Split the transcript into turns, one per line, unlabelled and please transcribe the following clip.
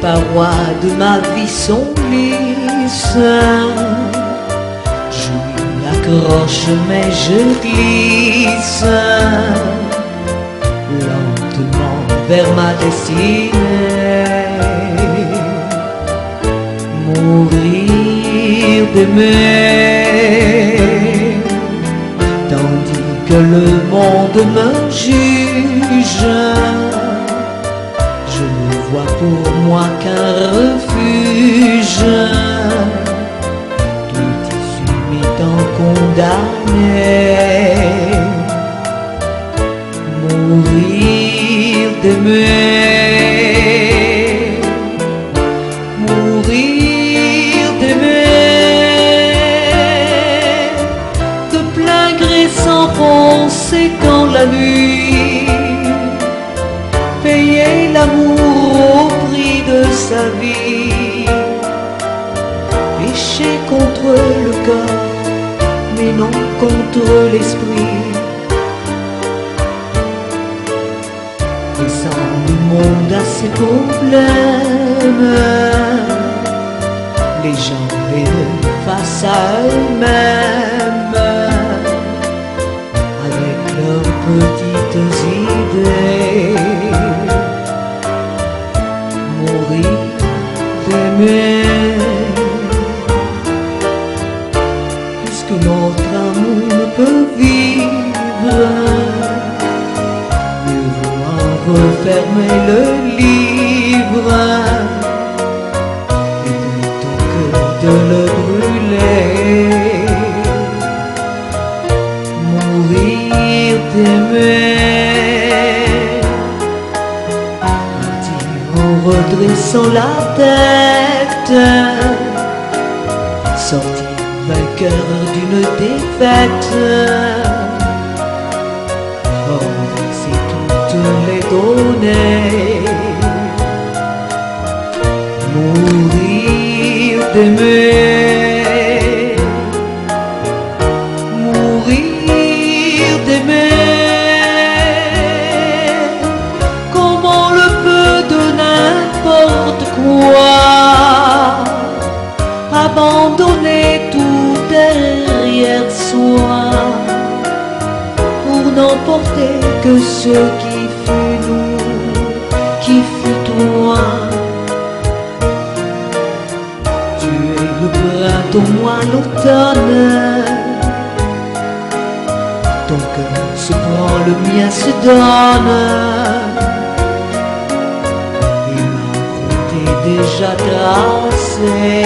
parois de ma vie sont lisses. Je m'y accroche mais je glisse lentement vers ma destinée. Mourir d'aimer, tandis que le monde me juge. Je ne vois pour moi qu'un refuge, tout issu m'étant condamné. Mourir d'aimer, mourir d'aimer, de plein gré s'enfoncer dans la nuit, payer l'amour au prix de sa vie, pécher contre le corps, mais non contre l'esprit. Laissant le monde à ses problèmes, les gens heureux face à eux-mêmes, avec leurs petites idées. Mourir d'aimer, puisque notre amour ne peut vivre, mieux vaut en refermer le livre et plutôt que de le brûler. Mourir d'aimer, en redressant la tête, sortir vainqueur d'une défaite, renverser toutes les données. Mourir d'aimer, mourir d'aimer. Comment le peu de n'importe quoi, abandonner tout derrière soi, pour n'emporter que ce qui fut nous, qui fut toi. Tu es le printemps, moi l'automne, ton cœur se prend, le mien se donne, et ma route est déjà tracée.